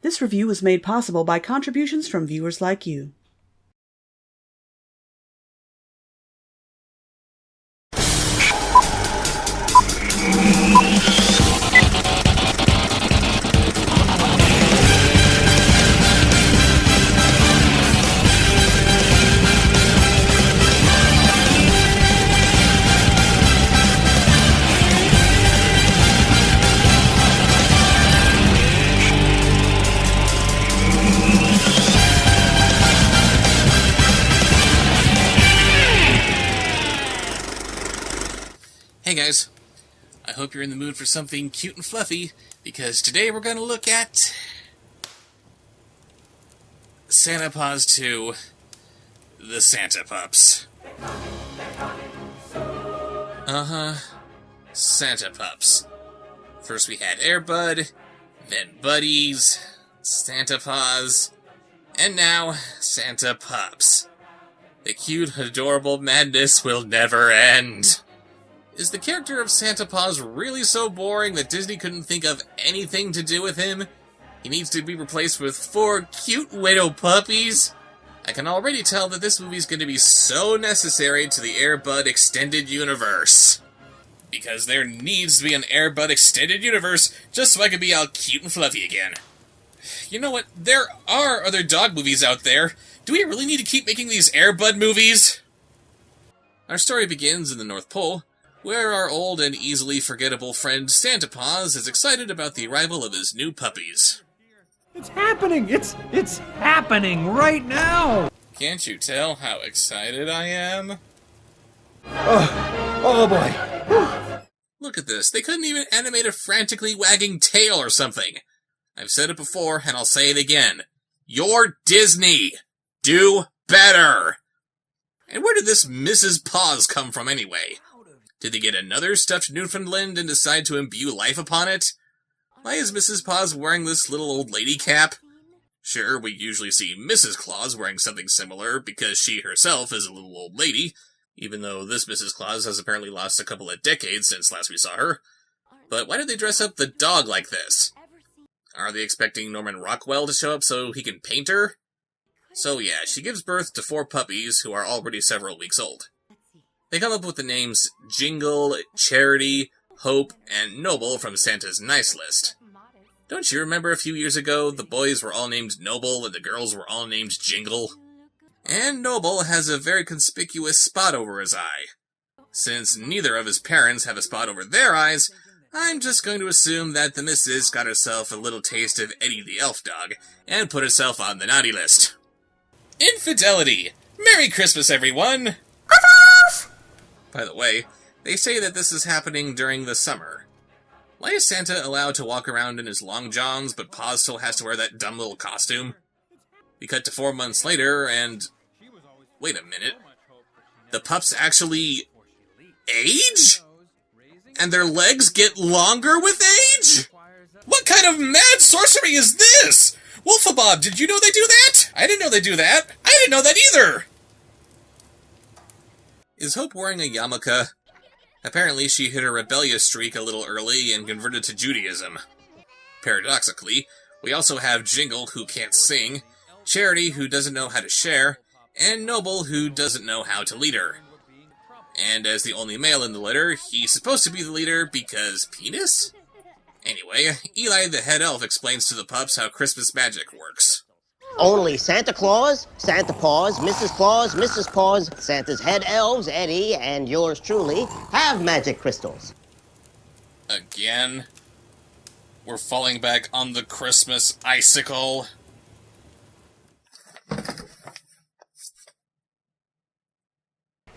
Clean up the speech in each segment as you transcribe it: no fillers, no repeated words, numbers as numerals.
This review was made possible by contributions from viewers like you. Hey guys, I hope you're in the mood for something cute and fluffy, because today we're going to look at Santa Paws 2, the Santa Pups. Santa Pups. First we had Air Bud, then Buddies, Santa Paws, and now Santa Pups. The cute, adorable madness will never end. Is the character of Santa Paws really so boring that Disney couldn't think of anything to do with him? He needs to be replaced with 4 cute widow puppies? I can already tell that this movie's going to be so necessary to the Air Bud extended universe. Because there needs to be an Air Bud extended universe just so I can be all cute and fluffy again. You know what? There are other dog movies out there. Do we really need to keep making these Air Bud movies? Our story begins in the North Pole, where our old and easily forgettable friend Santa Paws is excited about the arrival of his new puppies. It's happening! It's happening right now! Can't you tell how excited I am? Oh boy. Look at this. They couldn't even animate a frantically wagging tail or something. I've said it before, and I'll say it again. You're Disney! Do better! And where did this Mrs. Paws come from anyway? Did they get another stuffed Newfoundland and decide to imbue life upon it? Why is Mrs. Paws wearing this little old lady cap? Sure, we usually see Mrs. Claus wearing something similar because she herself is a little old lady, even though this Mrs. Claus has apparently lost a couple of decades since last we saw her. But why did they dress up the dog like this? Are they expecting Norman Rockwell to show up so he can paint her? So yeah, she gives birth to 4 puppies who are already several weeks old. They come up with the names Jingle, Charity, Hope, and Noble from Santa's nice list. Don't you remember a few years ago, the boys were all named Noble and the girls were all named Jingle? And Noble has a very conspicuous spot over his eye. Since neither of his parents have a spot over their eyes, I'm just going to assume that the missus got herself a little taste of Eddie the Elf Dog and put herself on the naughty list. Infidelity! Merry Christmas, everyone! By the way, they say that this is happening during the summer. Why is Santa allowed to walk around in his long johns, but Paws still has to wear that dumb little costume? We cut to 4 months later, and... wait a minute. The pups actually... age? And their legs get longer with age? What kind of mad sorcery is this? Wolfabob, did you know they do that? I didn't know they do that. I didn't know that either! Is Hope wearing a yarmulke? Apparently she hit her rebellious streak a little early and converted to Judaism. Paradoxically, we also have Jingle, who can't sing, Charity, who doesn't know how to share, and Noble, who doesn't know how to lead her. And as the only male in the litter, he's supposed to be the leader because penis? Anyway, Eli the head elf explains to the pups how Christmas magic works. Only Santa Claus, Santa Paws, Mrs. Paws, Santa's head elves, Eddie, and yours truly, have magic crystals. Again? We're falling back on the Christmas icicle.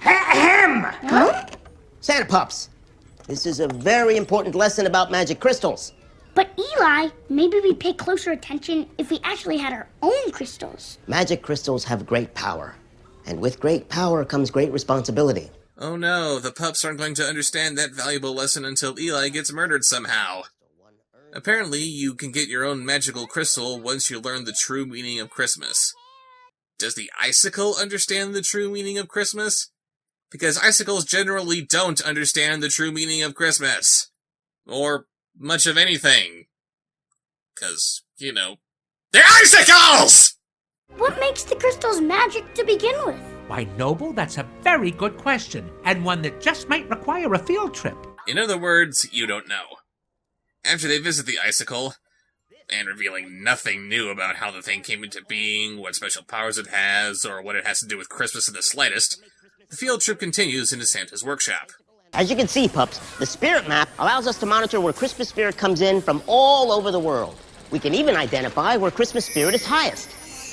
Ahem! Huh? Santa Pups, this is a very important lesson about magic crystals. But Eli, maybe we'd pay closer attention if we actually had our own crystals. Magic crystals have great power. And with great power comes great responsibility. Oh no, the pups aren't going to understand that valuable lesson until Eli gets murdered somehow. Apparently, you can get your own magical crystal once you learn the true meaning of Christmas. Does the icicle understand the true meaning of Christmas? Because icicles generally don't understand the true meaning of Christmas. Or much of anything. 'Cause, you know, They're icicles! What makes the crystals magic to begin with? Why, Noble, that's a very good question, and one that just might require a field trip. In other words, you don't know. After they visit the icicle, and revealing nothing new about how the thing came into being, what special powers it has, or what it has to do with Christmas in the slightest, the field trip continues into Santa's workshop. As you can see, Pups, the spirit map allows us to monitor where Christmas spirit comes in from all over the world. We can even identify where Christmas spirit is highest.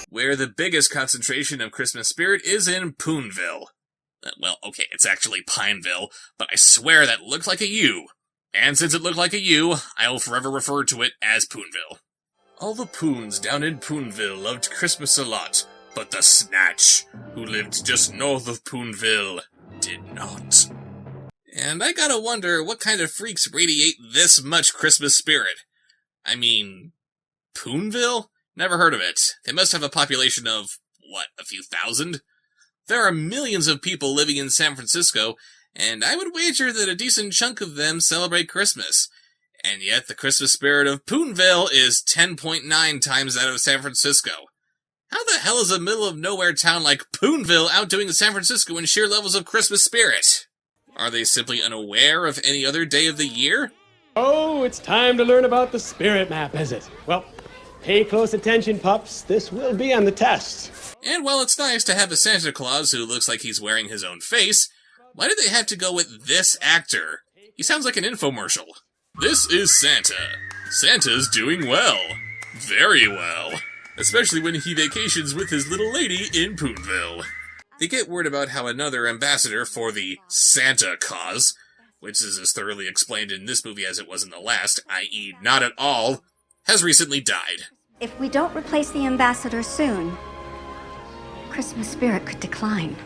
Where the biggest concentration of Christmas spirit is in Poonville. Well, okay, it's actually Pineville, but I swear that looked like a U. And since it looked like a U, I will forever refer to it as Poonville. All the Poons down in Poonville loved Christmas a lot, but the Snatch, who lived just north of Poonville, did not. And I gotta wonder what kind of freaks radiate this much Christmas spirit. I mean, Poonville? Never heard of it. They must have a population of, what, a few thousand? There are millions of people living in San Francisco, and I would wager that a decent chunk of them celebrate Christmas. And yet the Christmas spirit of Poonville is 10.9 times that of San Francisco. How the hell is a middle-of-nowhere town like Poonville outdoing San Francisco in sheer levels of Christmas spirit? Are they simply unaware of any other day of the year? Oh, it's time to learn about the spirit map, is it? Well, pay close attention, Pups. This will be on the test. And while it's nice to have a Santa Claus who looks like he's wearing his own face, why did they have to go with this actor? He sounds like an infomercial. This is Santa. Santa's doing well. Very well. Especially when he vacations with his little lady in Poonville. They get word about how another ambassador for the Santa cause, which is as thoroughly explained in this movie as it was in the last, i.e. not at all, has recently died. If we don't replace the ambassador soon, Christmas spirit could decline.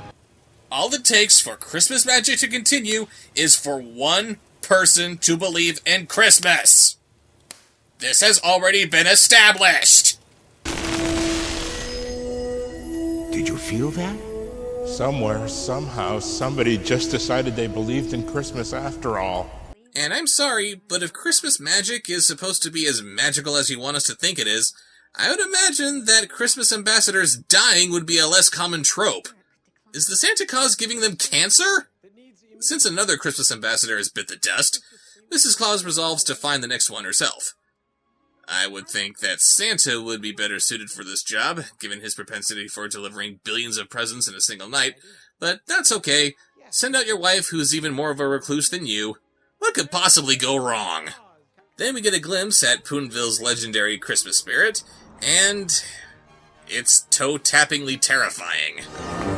All it takes for Christmas magic to continue is for one person to believe in Christmas. This has already been established. Did you feel that? Somewhere, somehow, somebody just decided they believed in Christmas after all. And I'm sorry, but if Christmas magic is supposed to be as magical as you want us to think it is, I would imagine that Christmas ambassadors dying would be a less common trope. Is the Santa Claus giving them cancer? Since another Christmas ambassador has bit the dust, Mrs. Claus resolves to find the next one herself. I would think that Santa would be better suited for this job, given his propensity for delivering billions of presents in a single night, but that's okay. Send out your wife, who's even more of a recluse than you. What could possibly go wrong? Then we get a glimpse at Poonville's legendary Christmas spirit, and it's toe-tappingly terrifying.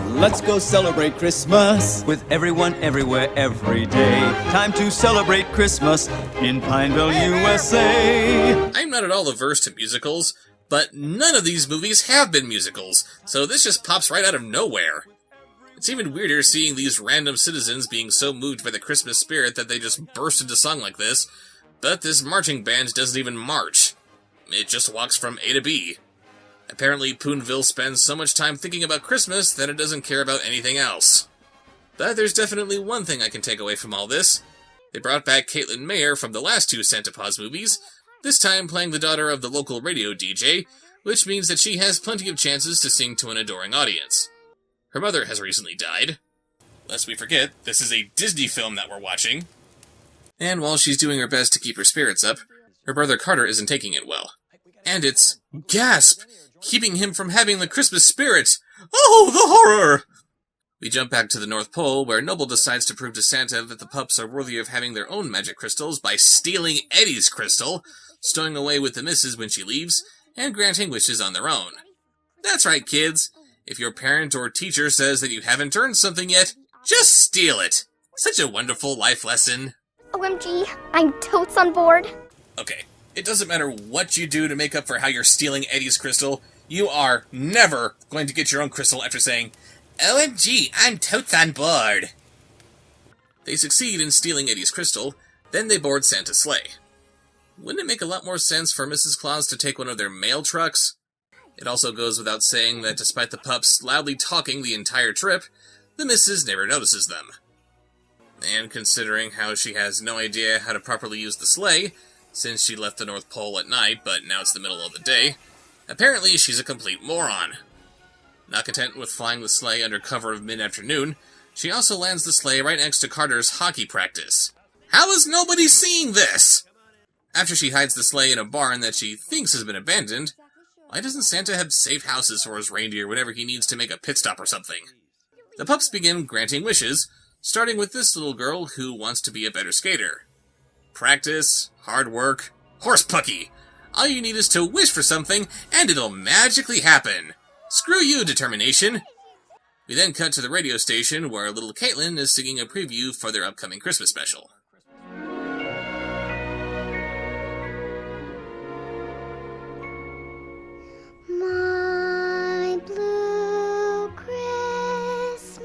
Let's go celebrate Christmas with everyone, everywhere, every day. Time to celebrate Christmas in Pineville, USA. I'm not at all averse to musicals, but none of these movies have been musicals, so this just pops right out of nowhere. It's even weirder seeing these random citizens being so moved by the Christmas spirit that they just burst into song like this, but this marching band doesn't even march. It just walks from A to B. Apparently, Poonville spends so much time thinking about Christmas that it doesn't care about anything else. But there's definitely one thing I can take away from all this. They brought back Caitlin Mayer from the last two Santa Paws movies, this time playing the daughter of the local radio DJ, which means that she has plenty of chances to sing to an adoring audience. Her mother has recently died. Lest we forget, this is a Disney film that we're watching. And while she's doing her best to keep her spirits up, her brother Carter isn't taking it well. And it's, gasp, keeping him from having the Christmas spirit. Oh, the horror! We jump back to the North Pole, where Noble decides to prove to Santa that the pups are worthy of having their own magic crystals by stealing Eddie's crystal, stowing away with the missus when she leaves, and granting wishes on their own. That's right, kids. If your parent or teacher says that you haven't earned something yet, just steal it. Such a wonderful life lesson. OMG, I'm totes on board. Okay, it doesn't matter what you do to make up for how you're stealing Eddie's crystal, you are never going to get your own crystal after saying, OMG, I'm totes on board. They succeed in stealing Eddie's crystal, then they board Santa's sleigh. Wouldn't it make a lot more sense for Mrs. Claus to take one of their mail trucks? It also goes without saying that despite the pups loudly talking the entire trip, the missus never notices them. And considering how she has no idea how to properly use the sleigh, since she left the North Pole at night, but now it's the middle of the day, Apparently, she's a complete moron. Not content with flying the sleigh under cover of mid-afternoon, she also lands the sleigh right next to Carter's hockey practice. How is nobody seeing this? After she hides the sleigh in a barn that she thinks has been abandoned, why doesn't Santa have safe houses for his reindeer whenever he needs to make a pit stop or something? The pups begin granting wishes, starting with this little girl who wants to be a better skater. Practice, hard work, horse pucky. All you need is to wish for something, and it'll magically happen. Screw you, determination. We then cut to the radio station where little Caitlin is singing a preview for their upcoming Christmas special. My blue Christmas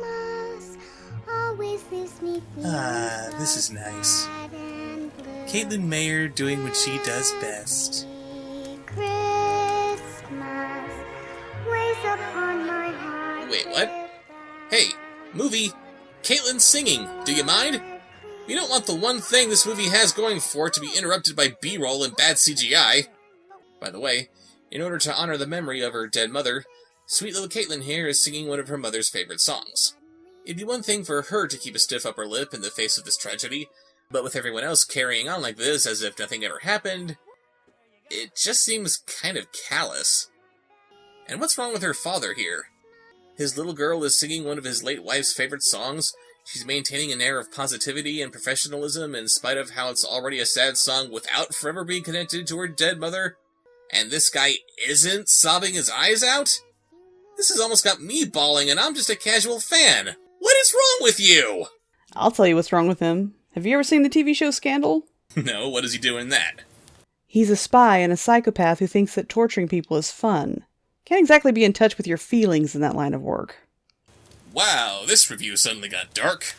always leaves me feeling This is nice. Caitlin Mayer doing what she does best. Christmas weighs upon my heart. Wait, what? Hey, movie, Caitlin's singing. Do you mind? We don't want the one thing this movie has going for it to be interrupted by B-roll and bad CGI. By the way, in order to honor the memory of her dead mother, sweet little Caitlin here is singing one of her mother's favorite songs. It'd be one thing for her to keep a stiff upper lip in the face of this tragedy, but with everyone else carrying on like this as if nothing ever happened, it just seems kind of callous. And what's wrong with her father here? His little girl is singing one of his late wife's favorite songs. She's maintaining an air of positivity and professionalism in spite of how it's already a sad song without forever being connected to her dead mother. And this guy isn't sobbing his eyes out? This has almost got me bawling, and I'm just a casual fan. What is wrong with you? I'll tell you what's wrong with him. Have you ever seen the TV show Scandal? No, what does he do in that? He's a spy and a psychopath who thinks that torturing people is fun. Can't exactly be in touch with your feelings in that line of work. Wow, this review suddenly got dark.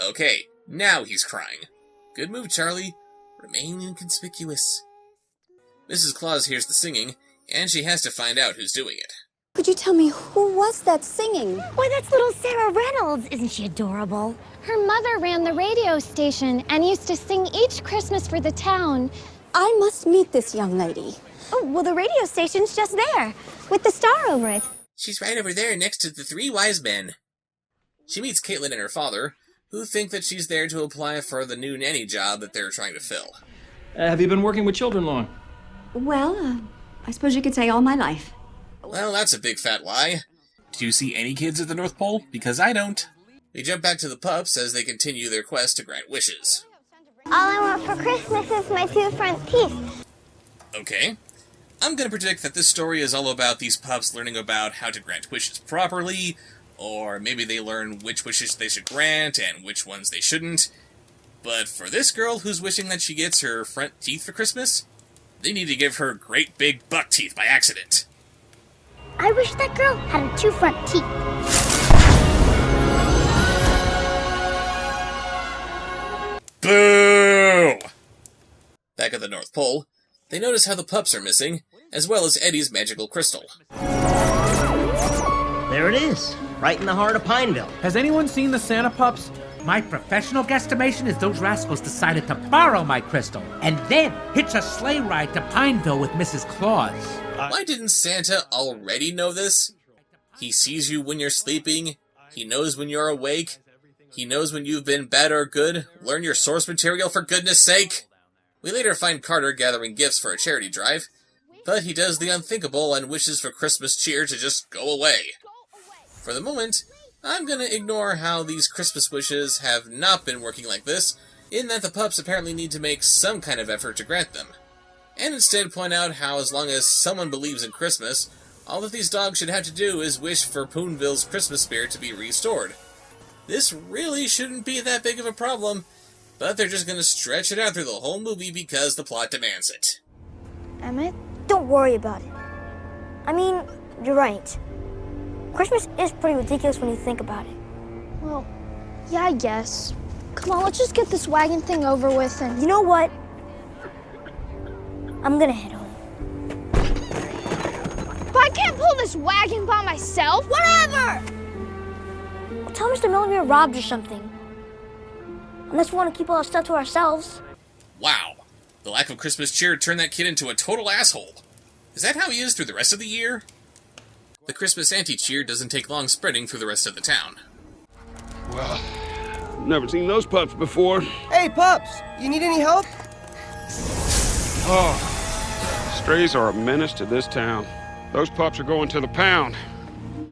Okay, now he's crying. Good move, Charlie. Remain inconspicuous. Mrs. Claus hears the singing, and she has to find out who's doing it. Could you tell me who was that singing? Why, that's little Sarah Reynolds. Isn't she adorable? Her mother ran the radio station and used to sing each Christmas for the town. I must meet this young lady. Oh, well, the radio station's just there, with the star over it. She's right over there next to the three wise men. She meets Caitlin and her father, who think that she's there to apply for the new nanny job that they're trying to fill. Have you been working with children long? Well, I suppose you could say all my life. Well, that's a big fat lie. Do you see any kids at the North Pole? Because I don't. We jump back to the pups as they continue their quest to grant wishes. All I want for Christmas is my 2 front teeth. Okay. I'm gonna predict that this story is all about these pups learning about how to grant wishes properly, or maybe they learn which wishes they should grant and which ones they shouldn't. But for this girl who's wishing that she gets her front teeth for Christmas, they need to give her great big buck teeth by accident. I wish that girl had her 2 front teeth. Boo! Back at the North Pole, they notice how the pups are missing, as well as Eddie's magical crystal. There it is, right in the heart of Pineville. Has anyone seen the Santa pups? My professional guesstimation is those rascals decided to borrow my crystal and then hitch a sleigh ride to Pineville with Mrs. Claus. Why didn't Santa already know this? He sees you when you're sleeping, he knows when you're awake, he knows when you've been bad or good. Learn your source material for goodness sake! We later find Carter gathering gifts for a charity drive, but he does the unthinkable and wishes for Christmas cheer to just go away. For the moment, I'm gonna ignore how these Christmas wishes have not been working like this, in that the pups apparently need to make some kind of effort to grant them, and instead point out how as long as someone believes in Christmas, all that these dogs should have to do is wish for Poonville's Christmas spirit to be restored. This really shouldn't be that big of a problem, but they're just gonna stretch it out through the whole movie because the plot demands it. Emmett, don't worry about it. I mean, you're right. Christmas is pretty ridiculous when you think about it. Well, yeah, I guess. Come on, let's just get this wagon thing over with and... You know what? I'm gonna head home. But I can't pull this wagon by myself. Whatever! Well, tell Mr. Miller we were robbed or something. Unless we want to keep all our stuff to ourselves. Wow. The lack of Christmas cheer turned that kid into a total asshole. Is that how he is through the rest of the year? The Christmas anti-cheer doesn't take long spreading through the rest of the town. Well, never seen those pups before. Hey, Pups! You need any help? Oh, strays are a menace to this town. Those pups are going to the pound.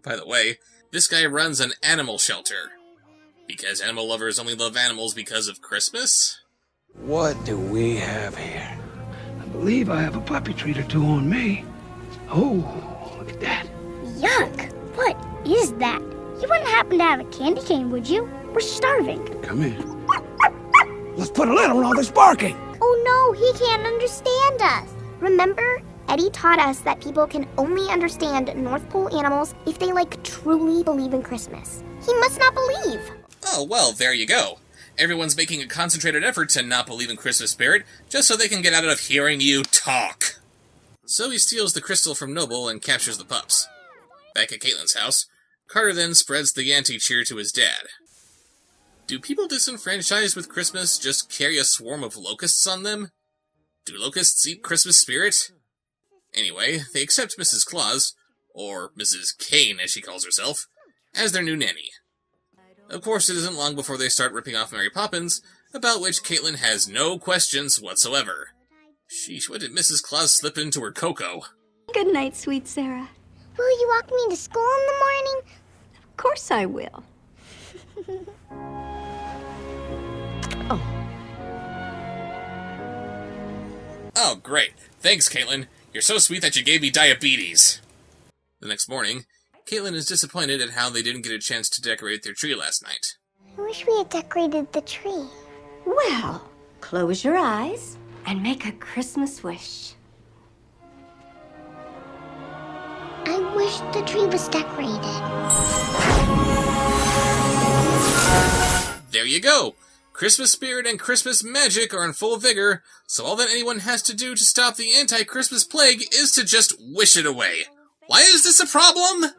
By the way, this guy runs an animal shelter. Because animal lovers only love animals because of Christmas? What do we have here? I believe I have a puppy treat or two on me. Oh, look at that. Yuck! What is that? You wouldn't happen to have a candy cane, would you? We're starving. Come in. Let's put a lid on all this barking. Oh no, he can't understand us. Remember, Eddie taught us that people can only understand North Pole animals if they, truly believe in Christmas. He must not believe. Oh, well, there you go. Everyone's making a concentrated effort to not believe in Christmas spirit, just so they can get out of hearing you talk. So he steals the crystal from Noble and captures the pups. Back at Caitlin's house, Carter then spreads the anti-cheer to his dad. Do people disenfranchised with Christmas just carry a swarm of locusts on them? Do locusts eat Christmas spirit? Anyway, they accept Mrs. Claus, or Mrs. Kane as she calls herself, as their new nanny. Of course, it isn't long before they start ripping off Mary Poppins, about which Caitlin has no questions whatsoever. Sheesh, what did Mrs. Claus slip into her cocoa? Good night, sweet Sarah. Will you walk me to school in the morning? Of course I will. Oh, great. Thanks, Caitlin. You're so sweet that you gave me diabetes. The next morning, Caitlin is disappointed at how they didn't get a chance to decorate their tree last night. I wish we had decorated the tree. Well, close your eyes and make a Christmas wish. I wish the tree was decorated. There you go! Christmas spirit and Christmas magic are in full vigor, so all that anyone has to do to stop the anti-Christmas plague is to just wish it away. Why is this a problem?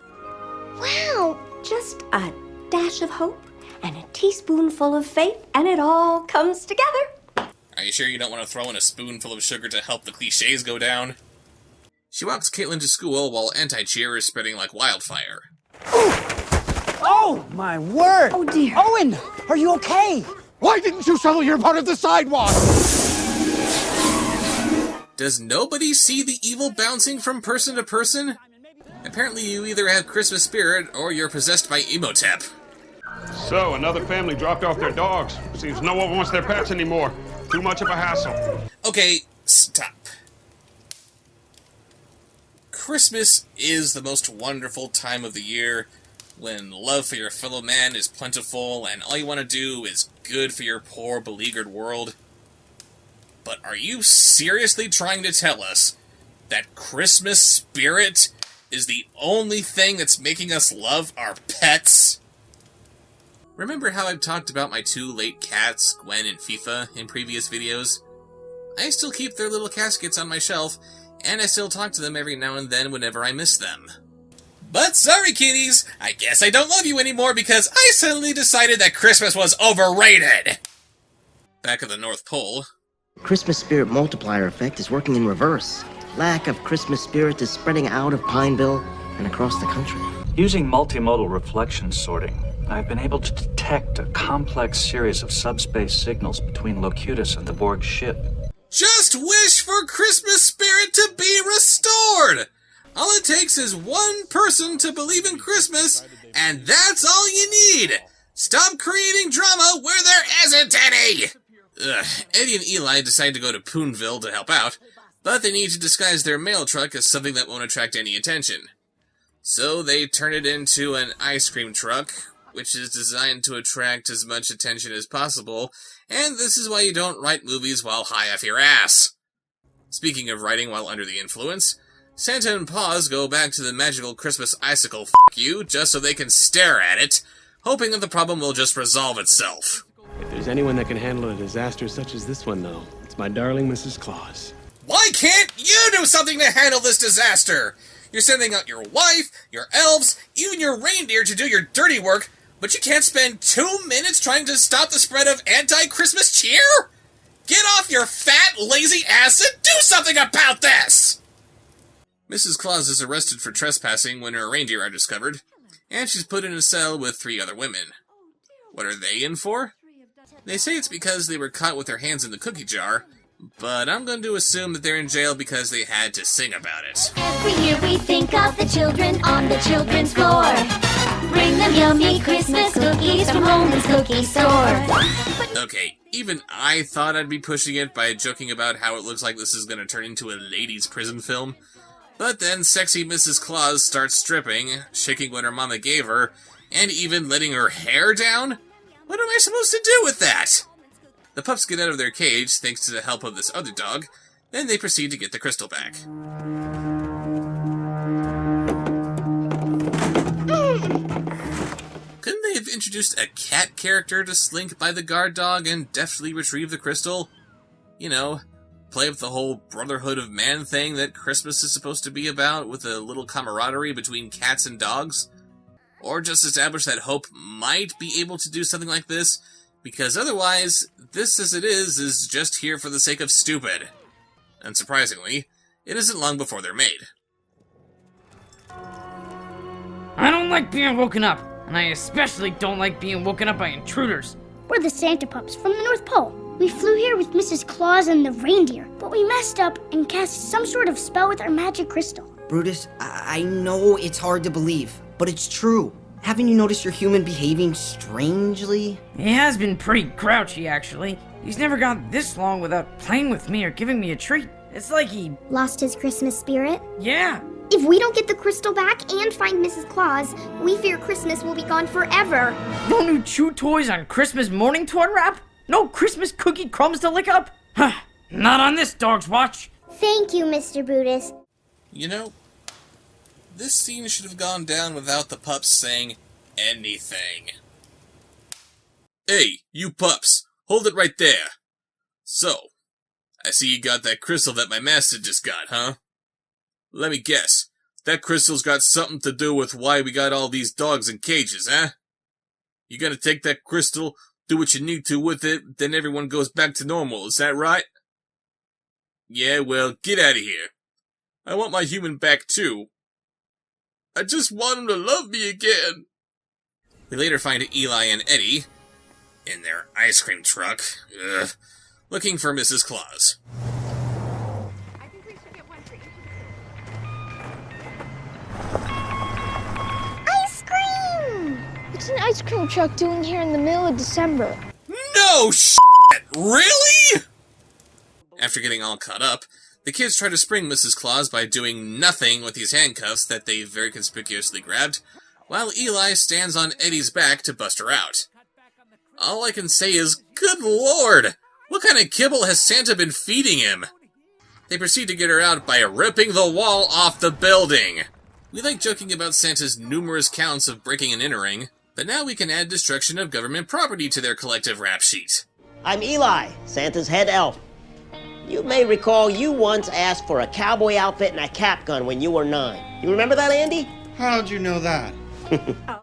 Wow! Just a dash of hope and a teaspoonful of faith, and it all comes together. Are you sure you don't want to throw in a spoonful of sugar to help the cliches go down? She walks Caitlin to school while anti-cheer is spreading like wildfire. Oh, my word! Oh, dear. Owen, are you okay? Why didn't you shovel your part of the sidewalk? Does nobody see the evil bouncing from person to person? Apparently you either have Christmas spirit or you're possessed by Emotep. So, another family dropped off their dogs. Seems no one wants their pets anymore. Too much of a hassle. Okay, stop. Christmas is the most wonderful time of the year, when love for your fellow man is plentiful and all you want to do is good for your poor, beleaguered world. But are you seriously trying to tell us that Christmas spirit is the only thing that's making us love our pets? Remember how I've talked about my two late cats, Gwen and FIFA, in previous videos? I still keep their little caskets on my shelf, and I still talk to them every now and then whenever I miss them. But sorry, kitties, I guess I don't love you anymore because I suddenly decided that Christmas was overrated! Back at the North Pole. Christmas spirit multiplier effect is working in reverse. Lack of Christmas spirit is spreading out of Pineville and across the country. Using multimodal reflection sorting, I've been able to detect a complex series of subspace signals between Locutus and the Borg ship. Just wish for Christmas spirit to be restored! All it takes is one person to believe in Christmas, and that's all you need! Stop creating drama where there isn't any! Eddie and Eli decide to go to Poonville to help out, but they need to disguise their mail truck as something that won't attract any attention. So they turn it into an ice cream truck, which is designed to attract as much attention as possible, and this is why you don't write movies while high off your ass. Speaking of writing while under the influence, Santa and Paws go back to the magical Christmas icicle you just so they can stare at it, hoping that the problem will just resolve itself. If there's anyone that can handle a disaster such as this one, though, it's my darling Mrs. Claus. Why can't you do something to handle this disaster? You're sending out your wife, your elves, even your reindeer to do your dirty work, But you can't spend 2 minutes trying to stop the spread of anti-Christmas cheer? Get off your fat, lazy ass and do something about this! Mrs. Claus is arrested for trespassing when her reindeer are discovered, and she's put in a cell with 3 other women. What are they in for? They say it's because they were caught with their hands in the cookie jar, but I'm going to assume that they're in jail because they had to sing about it. Every year we think of the children on the children's floor. Bring them yummy Christmas cookies from Holman's Cookie Store. Okay, even I thought I'd be pushing it by joking about how it looks like this is going to turn into a ladies' prison film. But then sexy Mrs. Claus starts stripping, shaking what her mama gave her, and even letting her hair down? What am I supposed to do with that? The pups get out of their cage thanks to the help of this other dog, then they proceed to get the crystal back. Couldn't they have introduced a cat character to slink by the guard dog and deftly retrieve the crystal? You know, play up the whole brotherhood of man thing that Christmas is supposed to be about, with a little camaraderie between cats and dogs? Or just establish that Hope might be able to do something like this, because otherwise, this as it is just here for the sake of stupid. Unsurprisingly, it isn't long before they're made. I don't like being woken up, and I especially don't like being woken up by intruders. We're the Santa Pups from the North Pole. We flew here with Mrs. Claus and the reindeer, but we messed up and cast some sort of spell with our magic crystal. Brutus, I know it's hard to believe, but it's true. Haven't you noticed your human behaving strangely? He has been pretty grouchy, actually. He's never gone this long without playing with me or giving me a treat. It's like he... lost his Christmas spirit? Yeah. If we don't get the crystal back and find Mrs. Claus, we fear Christmas will be gone forever. No new chew toys on Christmas morning toy wrap? No Christmas cookie crumbs to lick up? Not on this dog's watch. Thank you, Mr. Brutus. You know, this scene should have gone down without the pups saying anything. Hey, you pups, hold it right there. So, I see you got that crystal that my master just got, huh? Let me guess, that crystal's got something to do with why we got all these dogs in cages, huh? You gonna take that crystal, do what you need to with it, then everyone goes back to normal, is that right? Yeah, well, get out of here. I want my human back too. I just want him to love me again. We later find Eli and Eddie, in their ice cream truck, looking for Mrs. Claus. Ice cream! What's an ice cream truck doing here in the middle of December? No shit! Really? After getting all caught up, the kids try to spring Mrs. Claus by doing nothing with these handcuffs that they very conspicuously grabbed, while Eli stands on Eddie's back to bust her out. All I can say is, good lord! What kind of kibble has Santa been feeding him? They proceed to get her out by ripping the wall off the building. We like joking about Santa's numerous counts of breaking and entering, but now we can add destruction of government property to their collective rap sheet. I'm Eli, Santa's head elf. You may recall you once asked for a cowboy outfit and a cap gun when you were 9. You remember that, Andy? How'd you know that?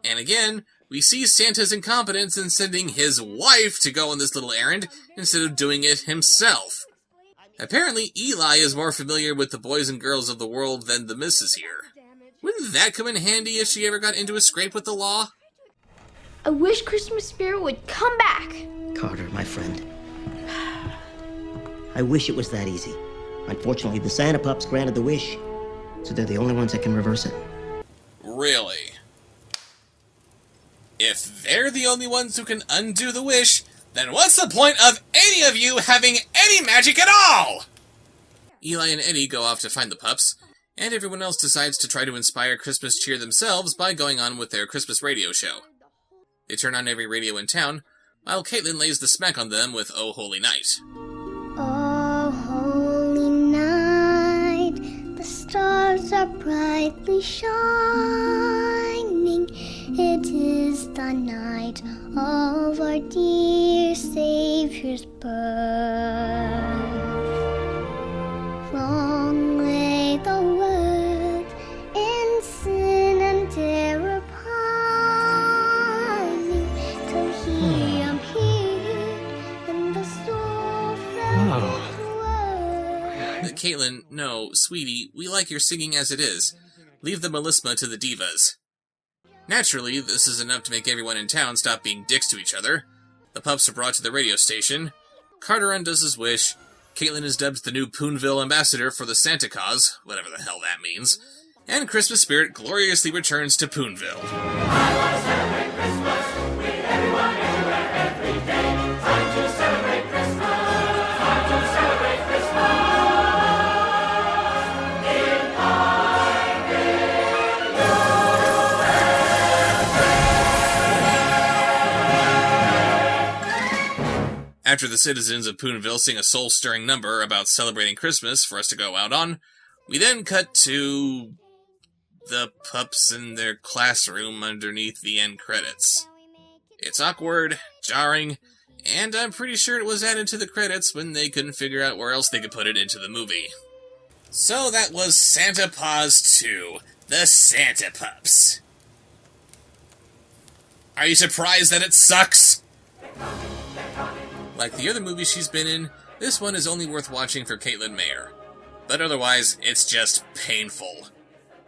And again, we see Santa's incompetence in sending his wife to go on this little errand instead of doing it himself. Apparently, Eli is more familiar with the boys and girls of the world than the missus here. Wouldn't that come in handy if she ever got into a scrape with the law? I wish Christmas spirit would come back. Carter, my friend. I wish it was that easy. Unfortunately, the Santa Pups granted the wish, so they're the only ones that can reverse it. Really? If they're the only ones who can undo the wish, then what's the point of any of you having any magic at all? Eli and Eddie go off to find the pups, and everyone else decides to try to inspire Christmas cheer themselves by going on with their Christmas radio show. They turn on every radio in town, while Caitlin lays the smack on them with Oh Holy Night. Oh, holy night, the stars are brightly shining. It is the night of our dear Savior's birth. Wrong lay the world in sin and error pining. Oh. Caitlin, no, sweetie, we like your singing as it is. Leave the melisma to the divas. Naturally, this is enough to make everyone in town stop being dicks to each other. The pups are brought to the radio station. Carter undoes his wish. Caitlin is dubbed the new Poonville ambassador for the Santa cause, whatever the hell that means. And Christmas spirit gloriously returns to Poonville. I want to celebrate Christmas with everyone, everywhere, every day. Time to celebrate Christmas. Time to celebrate Christmas. In After the citizens of Poonville sing a soul-stirring number about celebrating Christmas for us to go out on, we then cut to the pups in their classroom underneath the end credits. It's awkward, jarring, and I'm pretty sure it was added to the credits when they couldn't figure out where else they could put it into the movie. So that was Santa Paws 2, The Santa Pups. Are you surprised that it sucks? Like the other movies she's been in, this one is only worth watching for Caitlin Mayer. But otherwise, it's just painful.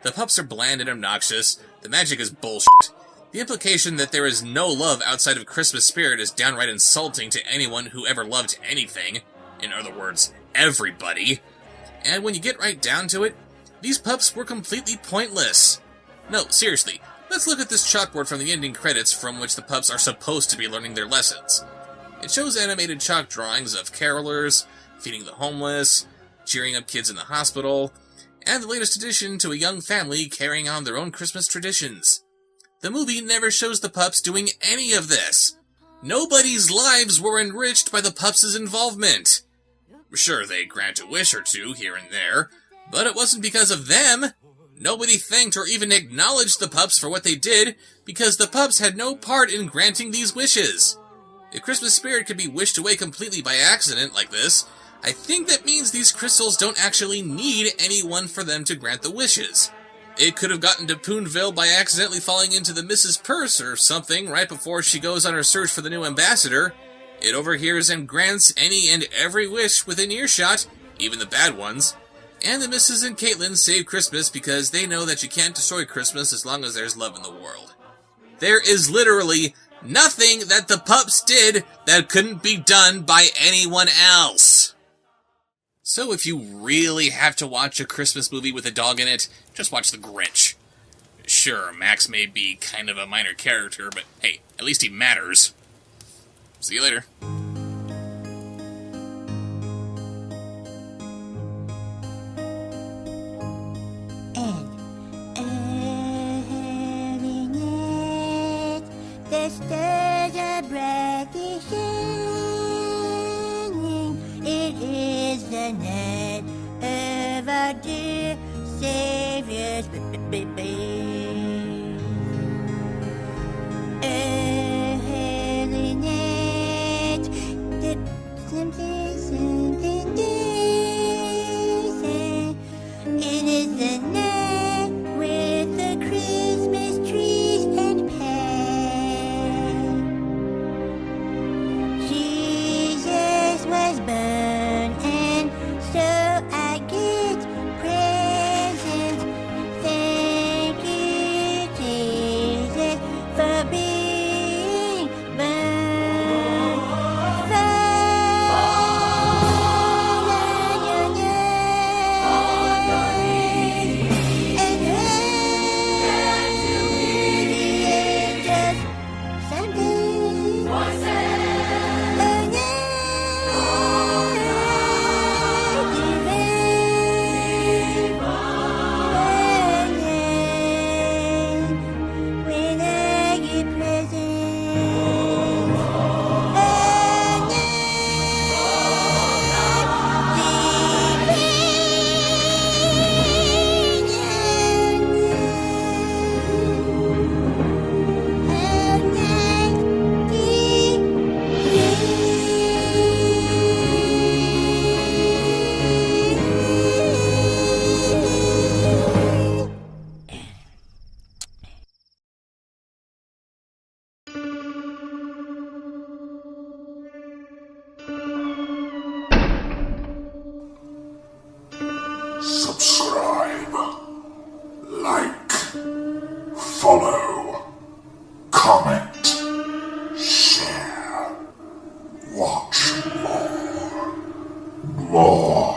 The pups are bland and obnoxious, the magic is bullshit. The implication that there is no love outside of Christmas spirit is downright insulting to anyone who ever loved anything. In other words, everybody. And when you get right down to it, these pups were completely pointless. No, seriously, let's look at this chalkboard from the ending credits from which the pups are supposed to be learning their lessons. It shows animated chalk drawings of carolers, feeding the homeless, cheering up kids in the hospital, and the latest addition to a young family carrying on their own Christmas traditions. The movie never shows the pups doing any of this. Nobody's lives were enriched by the pups' involvement. Sure, they grant a wish or two here and there, but it wasn't because of them. Nobody thanked or even acknowledged the pups for what they did, because the pups had no part in granting these wishes. If Christmas spirit could be wished away completely by accident like this, I think that means these crystals don't actually need anyone for them to grant the wishes. It could have gotten to Poonville by accidentally falling into the Mrs. Purse or something right before she goes on her search for the new ambassador. It overhears and grants any and every wish within earshot, even the bad ones. And the Mrs. and Caitlin save Christmas because they know that you can't destroy Christmas as long as there's love in the world. There is literally nothing that the pups did that couldn't be done by anyone else. So if you really have to watch a Christmas movie with a dog in it, just watch The Grinch. Sure, Max may be kind of a minor character, but hey, at least he matters. See you later. The stars are brightly shining. It is the night of our dear Savior's baby. Early night, something dancing. It is the night with the Christmas trees and Jesus was born, and so I get presents. Thank you, comment, share, watch more.